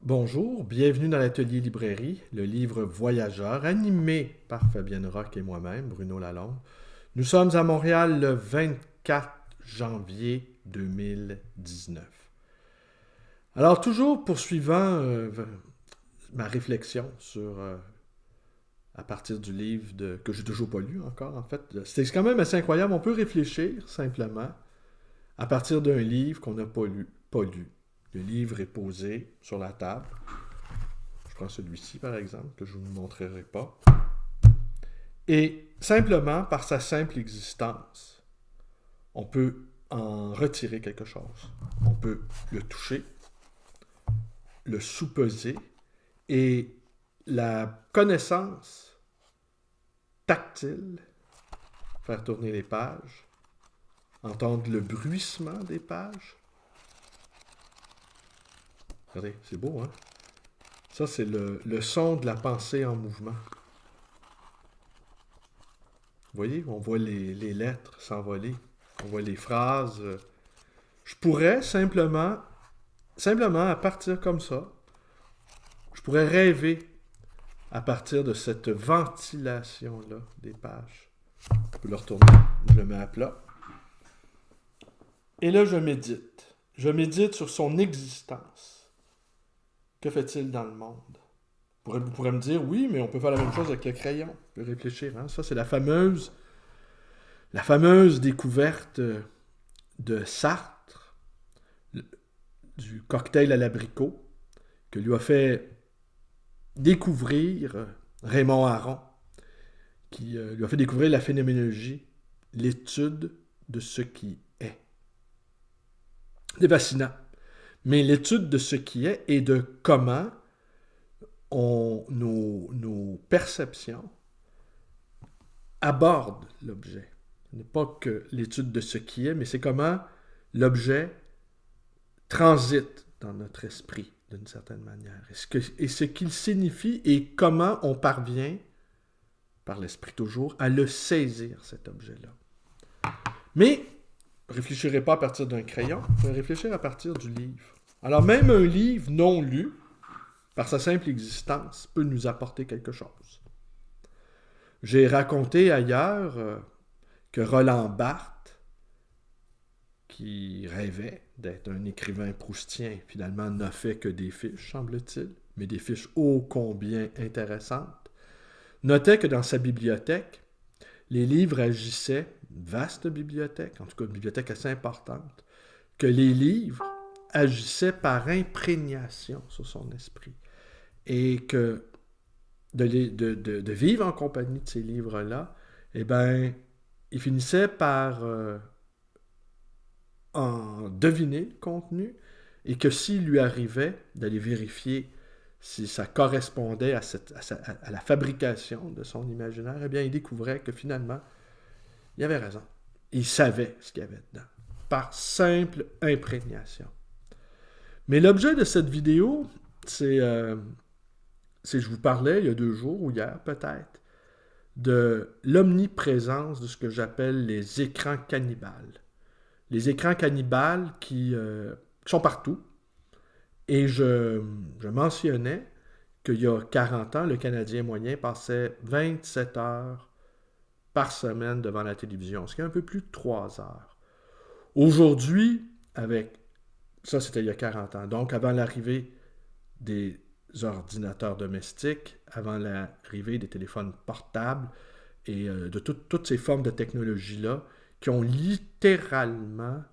Bonjour, bienvenue dans l'atelier librairie, le livre Voyageur, animé par Fabienne Roch et moi-même, Bruno Lalonde. Nous sommes à Montréal le 24 janvier 2019. Alors, toujours poursuivant ma réflexion sur, à partir du livre que j'ai toujours pas lu encore, en fait, c'est quand même assez incroyable. On peut réfléchir simplement à partir d'un livre qu'on n'a pas lu. Le livre est posé sur la table. Je prends celui-ci, par exemple, que je ne vous montrerai pas. Et simplement, par sa simple existence, on peut en retirer quelque chose. On peut le toucher, le sous-peser, et la connaissance tactile, faire tourner les pages, entendre le bruissement des pages. Regardez, c'est beau, hein? Ça, c'est le son de la pensée en mouvement. Vous voyez, on voit les lettres s'envoler. On voit les phrases. Je pourrais simplement, à partir comme ça, je pourrais rêver à partir de cette ventilation-là des pages. Je peux le retourner. Je le mets à plat. Et là, je médite. Je médite sur son existence. Que fait-il dans le monde? Vous pourrez me dire, oui, mais on peut faire la même chose avec le crayon. On peut réfléchir. Hein? Ça, c'est la fameuse découverte de Sartre, du cocktail à l'abricot, que lui a fait découvrir Raymond Aron, qui lui a fait découvrir la phénoménologie, l'étude de ce qui est. C'est fascinant. Mais l'étude de ce qui est et de comment nos perceptions abordent l'objet. Ce n'est pas que l'étude de ce qui est, mais c'est comment l'objet transite dans notre esprit, d'une certaine manière. Et ce qu'il signifie et comment on parvient, par l'esprit toujours, à le saisir, cet objet-là. Mais, je ne réfléchirai pas à partir d'un crayon, je vais réfléchir à partir du livre. Alors, même un livre non lu, par sa simple existence, peut nous apporter quelque chose. J'ai raconté ailleurs que Roland Barthes, qui rêvait d'être un écrivain proustien, finalement n'a fait que des fiches, semble-t-il, mais des fiches ô combien intéressantes, notait que dans sa bibliothèque, les livres agissaient, une vaste bibliothèque, en tout cas une bibliothèque assez importante, que les livres agissaient par imprégnation sur son esprit. Et que de vivre en compagnie de ces livres-là, eh bien, il finissait par en deviner le contenu, et que s'il lui arrivait d'aller vérifier si ça correspondait à la fabrication de son imaginaire, eh bien, il découvrait que finalement, il avait raison. Il savait ce qu'il y avait dedans, par simple imprégnation. Mais l'objet de cette vidéo, je vous parlais il y a 2 jours, ou hier peut-être, de l'omniprésence de ce que j'appelle les écrans cannibales. Les écrans cannibales qui sont partout. Et je mentionnais qu'il y a 40 ans, le Canadien moyen passait 27 heures par semaine devant la télévision, ce qui est un peu plus de 3 heures. Aujourd'hui, ça c'était il y a 40 ans, donc avant l'arrivée des ordinateurs domestiques, avant l'arrivée des téléphones portables et de toutes ces formes de technologie-là qui ont littéralement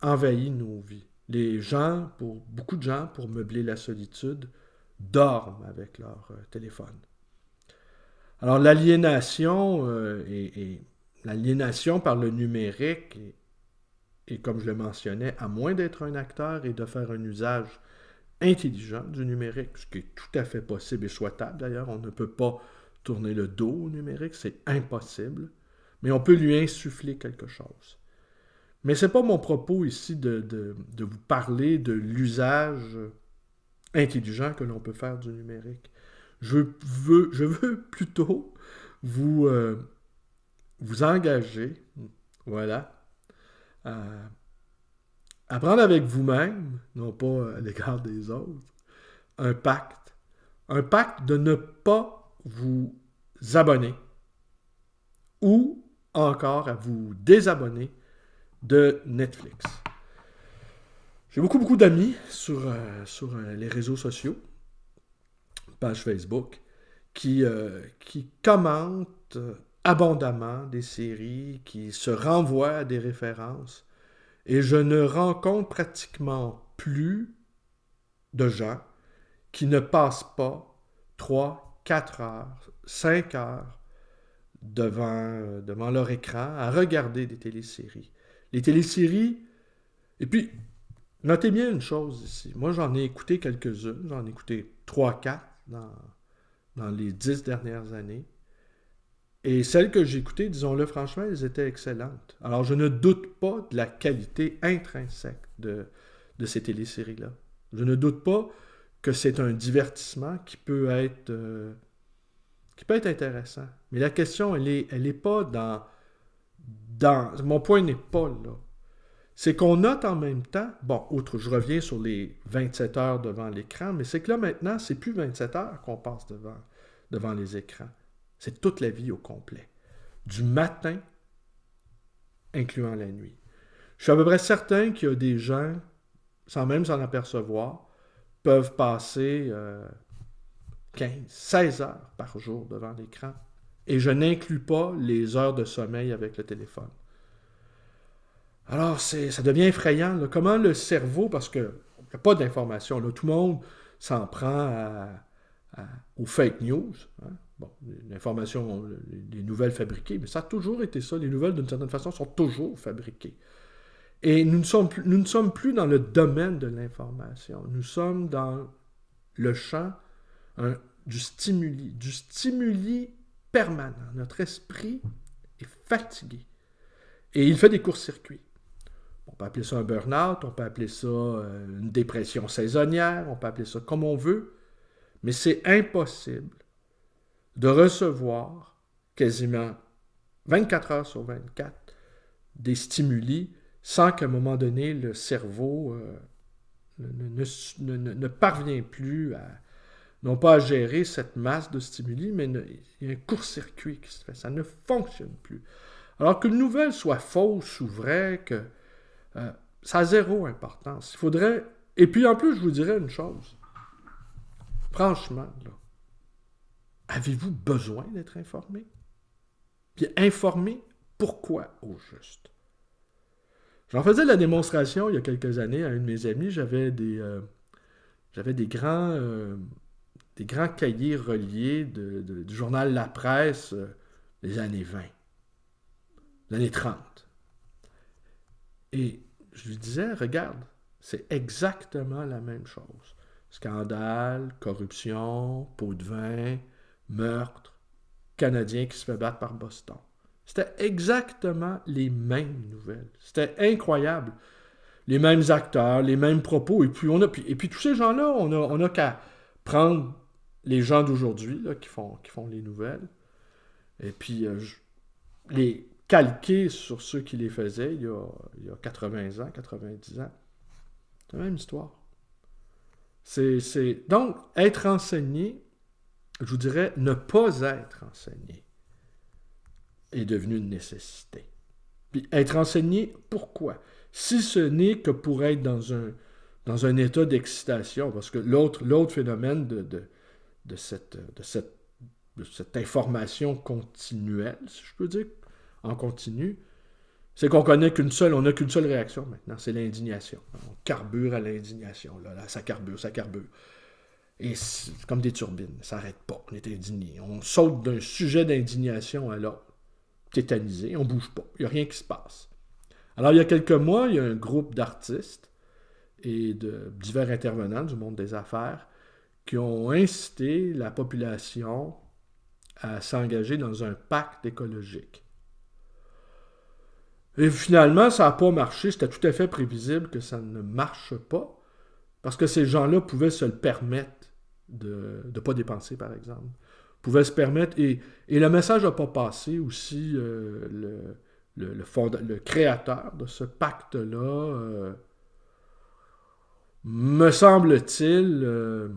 envahi nos vies. Beaucoup de gens, pour meubler la solitude, dorment avec leur téléphone. Alors l'aliénation l'aliénation par le numérique et comme je le mentionnais, à moins d'être un acteur et de faire un usage intelligent du numérique, ce qui est tout à fait possible et souhaitable d'ailleurs. On ne peut pas tourner le dos au numérique, c'est impossible, mais on peut lui insuffler quelque chose. Mais ce n'est pas mon propos ici de vous parler de l'usage intelligent que l'on peut faire du numérique. Je veux plutôt vous engager, voilà, à prendre avec vous-même, non pas à l'égard des autres. Un pacte. Un pacte de ne pas vous abonner ou encore à vous désabonner de Netflix. J'ai beaucoup d'amis sur les réseaux sociaux, page Facebook, qui commentent abondamment des séries, qui se renvoient à des références. Et je ne rencontre pratiquement plus de gens qui ne passent pas 3, 4 heures, 5 heures devant leur écran à regarder des téléséries. Les téléséries, et puis, notez bien une chose ici. Moi, j'en ai écouté quelques-unes. J'en ai écouté 3, 4 dans les 10 dernières années. Et celles que j'ai écoutées, disons-le franchement, elles étaient excellentes. Alors, je ne doute pas de la qualité intrinsèque de ces téléséries-là. Je ne doute pas que c'est un divertissement qui peut être intéressant. Mais la question, elle est pas dans... Mon point n'est pas là. C'est qu'on note en même temps... Bon, outre, je reviens sur les 27 heures devant l'écran, mais c'est que là, maintenant, c'est plus 27 heures qu'on passe devant les écrans. C'est toute la vie au complet. Du matin, incluant la nuit. Je suis à peu près certain qu'il y a des gens, sans même s'en apercevoir, peuvent passer 15, 16 heures par jour devant l'écran. Et je n'inclus pas les heures de sommeil avec le téléphone. Alors, ça devient effrayant. Là. Comment le cerveau, parce qu'il n'y a pas d'information, là, tout le monde s'en prend aux fake news. Hein? Bon, l'information, les nouvelles fabriquées, mais ça a toujours été ça. Les nouvelles, d'une certaine façon, sont toujours fabriquées. Et nous ne sommes plus dans le domaine de l'information. Nous sommes dans le champ du stimuli permanent. Notre esprit est fatigué. Et il fait des courts-circuits. On peut appeler ça un burn-out, on peut appeler ça une dépression saisonnière, on peut appeler ça comme on veut, mais c'est impossible de recevoir quasiment 24 heures sur 24 des stimuli sans qu'à un moment donné, le cerveau ne parvient plus non pas à gérer cette masse de stimuli, mais il y a un court-circuit qui se fait. Ça ne fonctionne plus. Alors qu'une nouvelle soit fausse ou vraie, que ça a zéro importance. Il faudrait... Et puis en plus, je vous dirais une chose. Franchement, là, avez-vous besoin d'être informé? Puis informé, pourquoi au juste? J'en faisais la démonstration il y a quelques années à un de mes amis. J'avais des grands cahiers reliés du journal La Presse des années 20, des années 30. Et je lui disais, regarde, c'est exactement la même chose. Scandale, corruption, pot de vin, meurtre, Canadien qui se fait battre par Boston. C'était exactement les mêmes nouvelles. C'était incroyable. Les mêmes acteurs, les mêmes propos. Et puis tous ces gens-là, on n'a qu'à prendre les gens d'aujourd'hui là, qui font les nouvelles et puis les calquer sur ceux qui les faisaient il y a 80 ans, 90 ans. C'est la même histoire. Donc, être enseigné, je vous dirais, ne pas être enseigné est devenu une nécessité. Puis être enseigné, pourquoi? Si ce n'est que pour être dans un état d'excitation, parce que l'autre phénomène de cette information continuelle, si je peux dire, en continu, c'est qu'on n'a qu'une seule réaction maintenant, c'est l'indignation. On carbure à l'indignation. Là, ça carbure. Et c'est comme des turbines, ça n'arrête pas. On est indigné. On saute d'un sujet d'indignation à l'autre, tétanisé, on ne bouge pas. Il n'y a rien qui se passe. Alors, il y a quelques mois, il y a un groupe d'artistes et de divers intervenants du monde des affaires qui ont incité la population à s'engager dans un pacte écologique. Et finalement, ça n'a pas marché. C'était tout à fait prévisible que ça ne marche pas parce que ces gens-là pouvaient se le permettre de ne pas dépenser, par exemple. Pouvaient se permettre... Et le message n'a pas passé aussi. Le créateur de ce pacte-là me semble-t-il,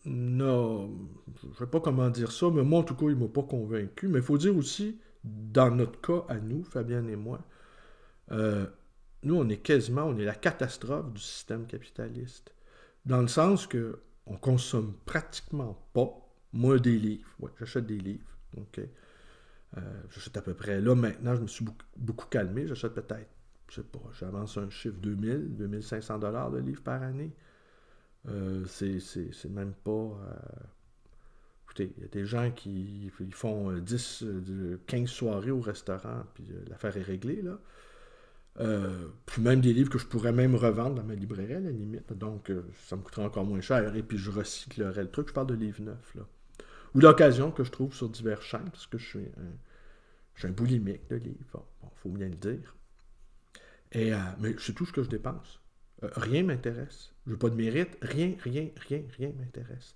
non, je ne sais pas comment dire ça, mais moi, en tout cas, il ne m'a pas convaincu. Mais il faut dire aussi, dans notre cas, à nous, Fabienne et moi, euh, nous, on est la catastrophe du système capitaliste. Dans le sens que on consomme pratiquement pas, moi, des livres. Ouais, j'achète des livres. OK. J'achète à peu près, là, maintenant, je me suis beaucoup calmé. J'achète peut-être, je sais pas, j'avance un chiffre 2000, 2500 $ de livres par année. C'est même pas. Écoutez, il y a des gens qui ils font 10, 15 soirées au restaurant, puis l'affaire est réglée, là. Puis même des livres que je pourrais même revendre dans ma librairie, à la limite. Donc, ça me coûterait encore moins cher, et puis je recyclerais le truc. Je parle de livres neufs, là. Ou d'occasion que je trouve sur divers chaînes, parce que je suis un boulimique de livres. Bon, faut bien le dire. Mais c'est tout ce que je dépense. Rien m'intéresse. Je veux pas de mérite. Rien, rien, rien, rien m'intéresse.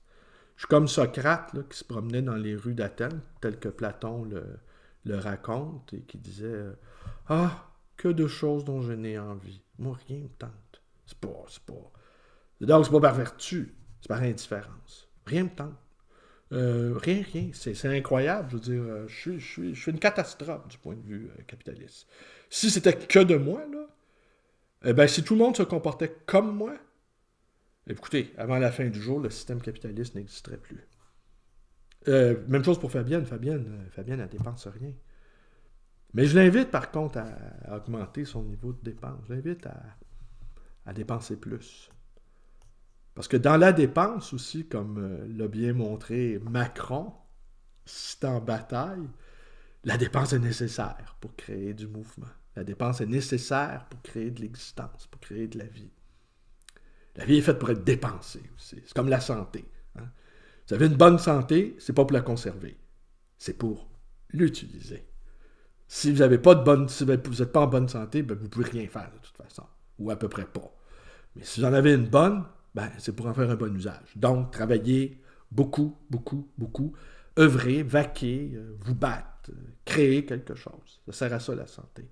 Je suis comme Socrate là, qui se promenait dans les rues d'Athènes, tel que Platon le raconte, et qui disait Ah, que de choses dont je n'ai envie. Moi, rien me tente. Donc, c'est pas par vertu, c'est par indifférence. Rien me tente. Rien, rien. C'est incroyable. Je veux dire, je suis une catastrophe du point de vue capitaliste. Si c'était que de moi, là, si tout le monde se comportait comme moi, écoutez, avant la fin du jour, le système capitaliste n'existerait plus. Même chose pour Fabienne. Fabienne, elle dépense rien. Mais je l'invite, par contre, à augmenter son niveau de dépense. Je l'invite à dépenser plus. Parce que dans la dépense aussi, comme l'a bien montré Macron, c'est en bataille, la dépense est nécessaire pour créer du mouvement. La dépense est nécessaire pour créer de l'existence, pour créer de la vie. La vie est faite pour être dépensée aussi. C'est comme la santé. Hein? Vous avez une bonne santé, c'est pas pour la conserver. C'est pour l'utiliser. Si vous n'êtes pas en bonne santé, ben vous ne pouvez rien faire de toute façon. Ou à peu près pas. Mais si vous en avez une bonne, c'est pour en faire un bon usage. Donc, travaillez beaucoup, beaucoup, beaucoup. Œuvrez, vaquez, vous battre, créer quelque chose. Ça sert à ça, la santé.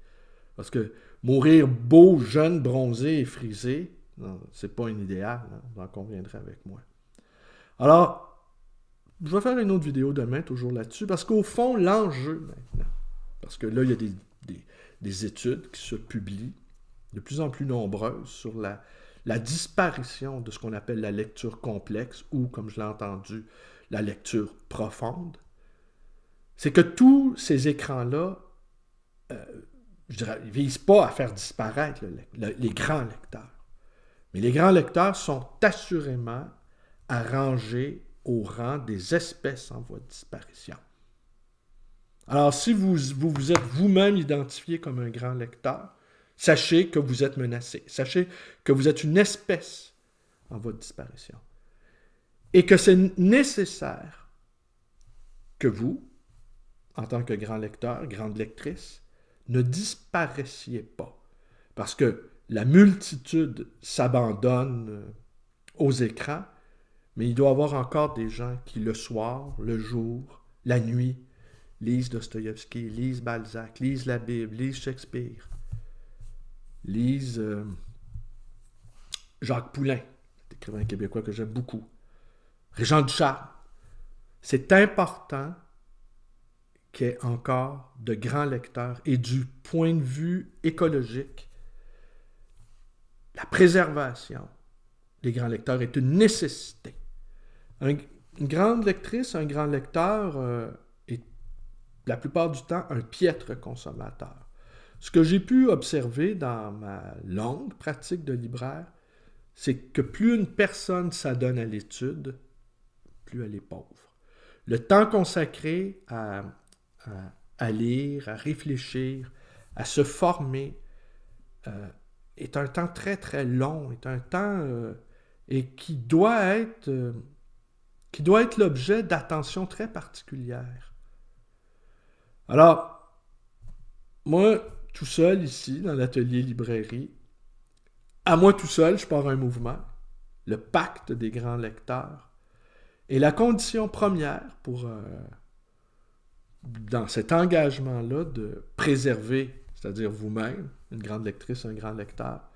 Parce que mourir beau, jeune, bronzé et frisé, non, c'est pas un idéal. Hein? Vous en conviendrez avec moi. Alors, je vais faire une autre vidéo demain, toujours là-dessus, parce qu'au fond, l'enjeu maintenant, parce que là, il y a des études qui se publient, de plus en plus nombreuses, sur la disparition de ce qu'on appelle la lecture complexe, ou, comme je l'ai entendu, la lecture profonde. C'est que tous ces écrans-là, je dirais, ils ne visent pas à faire disparaître les grands lecteurs. Mais les grands lecteurs sont assurément à ranger au rang des espèces en voie de disparition. Alors, si vous êtes vous-même identifié comme un grand lecteur, sachez que vous êtes menacé. Sachez que vous êtes une espèce en voie de disparition. Et que c'est nécessaire que vous, en tant que grand lecteur, grande lectrice, ne disparaissez pas. Parce que la multitude s'abandonne aux écrans, mais il doit y avoir encore des gens qui, le soir, le jour, la nuit, lisent Dostoïevski, lisent Balzac, lisent la Bible, lisent Shakespeare, lisent Jacques Poulain, écrivain québécois que j'aime beaucoup, Régent Ducharme. C'est important qu'il y ait encore de grands lecteurs et du point de vue écologique, la préservation des grands lecteurs est une nécessité. Une grande lectrice, un grand lecteur est la plupart du temps un piètre consommateur. Ce que j'ai pu observer dans ma longue pratique de libraire, c'est que plus une personne s'adonne à l'étude, plus elle est pauvre. Le temps consacré à lire, à réfléchir, à se former, est un temps très très long, est un temps et qui doit être l'objet d'attention très particulière. Alors, moi, tout seul ici, dans l'atelier librairie, à moi tout seul, je pars un mouvement, le pacte des grands lecteurs, et la condition première pour, dans cet engagement-là, de préserver, c'est-à-dire vous-même, une grande lectrice, un grand lecteur,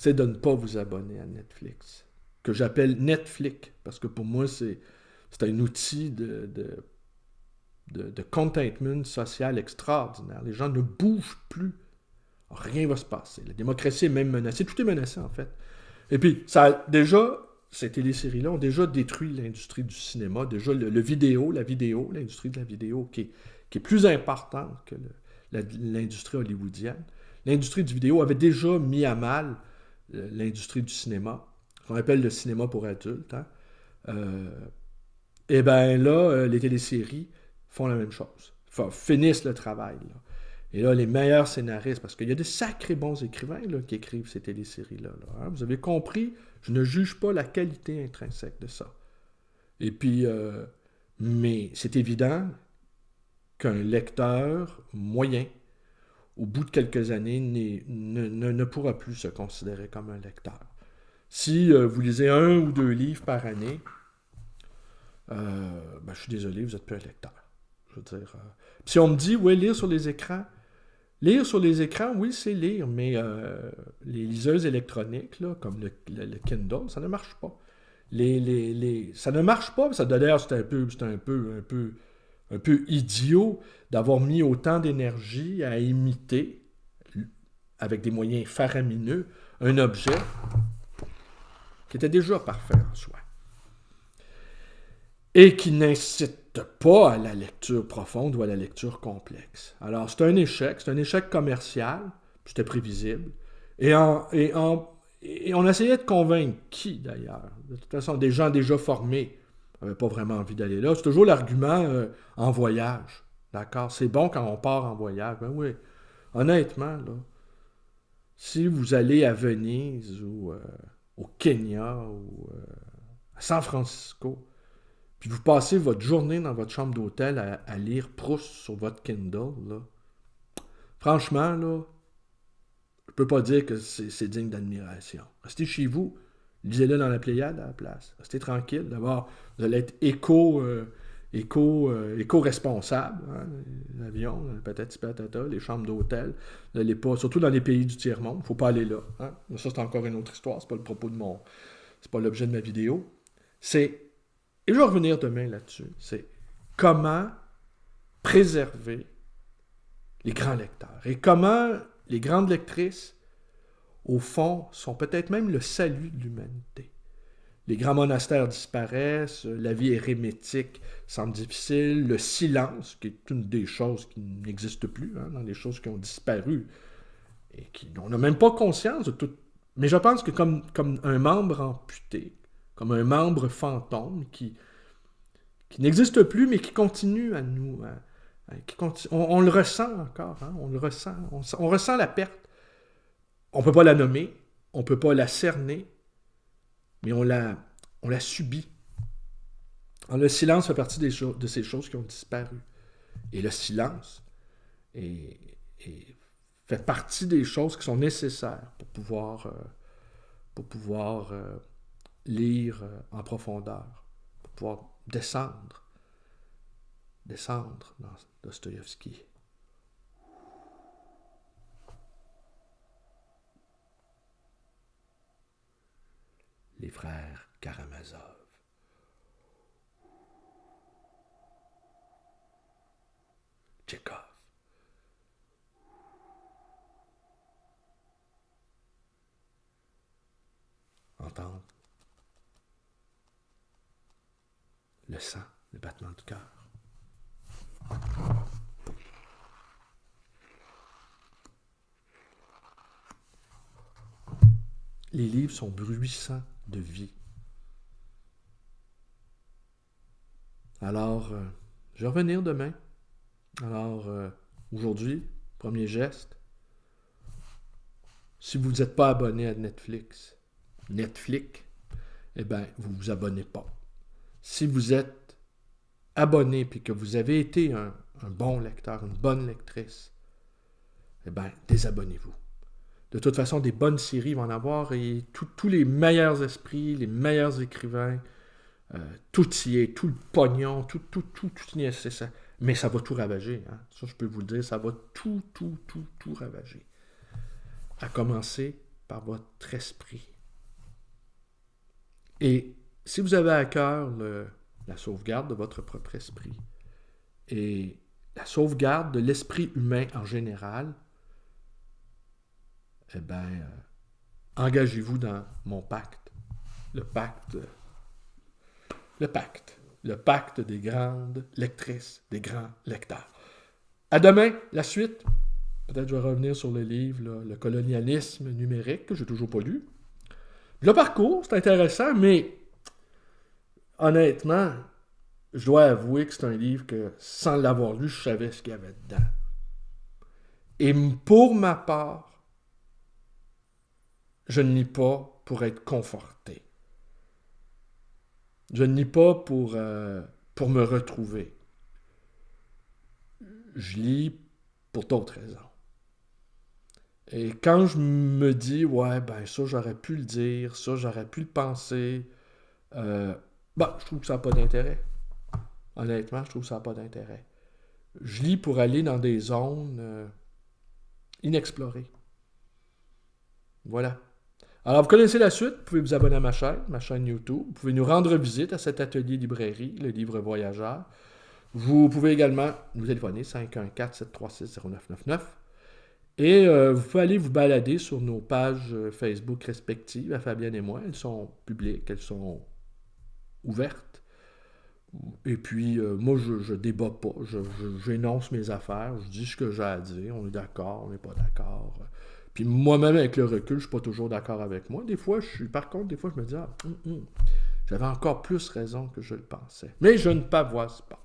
c'est de ne pas vous abonner à Netflix, que j'appelle Netflix, parce que pour moi, c'est un outil de containment social extraordinaire. Les gens ne bougent plus. Rien ne va se passer. La démocratie est même menacée. Tout est menacé, en fait. Et puis, ça a déjà, ces téléséries-là ont déjà détruit l'industrie du cinéma. Déjà, l'industrie de la vidéo, qui est plus importante que l'industrie hollywoodienne. L'industrie du vidéo avait déjà mis à mal l'industrie du cinéma, qu'on appelle le cinéma pour adultes. Hein. Et bien là, les téléséries font la même chose. Finissent le travail. Là. Et là, les meilleurs scénaristes, parce qu'il y a des sacrés bons écrivains là, qui écrivent ces téléséries-là. Là, hein. Vous avez compris, je ne juge pas la qualité intrinsèque de ça. Et puis, mais c'est évident qu'un lecteur moyen, au bout de quelques années, ne pourra plus se considérer comme un lecteur. Si vous lisez 1 ou 2 livres par année, je suis désolé, vous n'êtes plus un lecteur. Je veux dire, si on me dit, oui, lire sur les écrans, oui, c'est lire, mais les liseuses électroniques, là, comme le Kindle, ça ne marche pas. Ça ne marche pas, d'ailleurs, c'est un peu idiot d'avoir mis autant d'énergie à imiter, avec des moyens faramineux, un objet qui était déjà parfait en soi. Et qui n'incite pas à la lecture profonde ou à la lecture complexe. Alors, c'est un échec commercial, c'était prévisible, et on essayait de convaincre qui, d'ailleurs? De toute façon, des gens déjà formés n'avaient pas vraiment envie d'aller là. C'est toujours l'argument en voyage, d'accord? C'est bon quand on part en voyage. Ben oui, honnêtement, là, si vous allez à Venise ou au Kenya ou à San Francisco, puis vous passez votre journée dans votre chambre d'hôtel à lire Proust sur votre Kindle, là. Franchement, là, je peux pas dire que c'est digne d'admiration. Restez chez vous, lisez-le dans la Pléiade à la place. Restez tranquille. D'abord, vous allez être éco-responsable. Hein? L'avion, patati patata, les chambres d'hôtel. Vous n'allez pas, surtout dans les pays du tiers-monde, il ne faut pas aller là. Hein? Ça, c'est encore une autre histoire. C'est pas le propos de c'est pas l'objet de ma vidéo. Et je vais revenir demain là-dessus. C'est comment préserver les grands lecteurs. Et comment les grandes lectrices, au fond, sont peut-être même le salut de l'humanité. Les grands monastères disparaissent, la vie érémitique semble difficile, le silence, qui est une des choses qui n'existe plus, hein, dans les choses qui ont disparu, et dont on n'a même pas conscience de tout. Mais je pense que comme un membre amputé, comme un membre fantôme qui n'existe plus, mais qui continue à nous... on le ressent encore, hein, on le ressent. On ressent la perte. On ne peut pas la nommer, on ne peut pas la cerner, mais on la subit. Alors, le silence fait partie de ces choses qui ont disparu. Et le silence fait partie des choses qui sont nécessaires pour pouvoir lire en profondeur, pour pouvoir descendre dans Dostoïevski. Les frères Karamazov. Tchekhov. Entendre le sang, le battement du cœur. Les livres sont bruissants de vie. Alors, je vais revenir demain. Alors, aujourd'hui, premier geste, si vous n'êtes pas abonné à Netflix, eh bien, vous ne vous abonnez pas. Si vous êtes abonné et que vous avez été un bon lecteur, une bonne lectrice, eh bien, désabonnez-vous. De toute façon, des bonnes séries vont en avoir et tous les meilleurs esprits, les meilleurs écrivains, tout y est, tout le pognon, tout y est, c'est ça. Mais ça va tout ravager. Hein. Ça, je peux vous le dire, ça va tout ravager. À commencer par votre esprit. Et si vous avez à cœur la sauvegarde de votre propre esprit et la sauvegarde de l'esprit humain en général, eh bien, engagez-vous dans mon pacte. Le pacte des grandes lectrices, des grands lecteurs. À demain, la suite. Peut-être je vais revenir sur le livre, là, Le colonialisme numérique, que je n'ai toujours pas lu. Le parcours, c'est intéressant, mais honnêtement, je dois avouer que c'est un livre que, sans l'avoir lu, je savais ce qu'il y avait dedans. Et pour ma part, je ne lis pas pour être conforté. Je ne lis pas pour me retrouver. Je lis pour d'autres raisons. Et quand je me dis, ouais, ben ça, j'aurais pu le dire, ça, j'aurais pu le penser, je trouve que ça n'a pas d'intérêt. Honnêtement, je trouve que ça n'a pas d'intérêt. Je lis pour aller dans des zones inexplorées. Voilà. Alors, vous connaissez la suite, vous pouvez vous abonner à ma chaîne YouTube. Vous pouvez nous rendre visite à cet atelier librairie, le livre voyageur. Vous pouvez également nous téléphoner 514-736-0999. Et vous pouvez aller vous balader sur nos pages Facebook respectives, à Fabienne et moi. Elles sont publiques, elles sont ouvertes. Et puis, moi, je débat pas. J'énonce mes affaires, je dis ce que j'ai à dire. On est d'accord, on n'est pas d'accord. Puis moi-même, avec le recul, je ne suis pas toujours d'accord avec moi. Par contre, des fois, je me dis, j'avais encore plus raison que je le pensais. Mais je ne pavoise pas.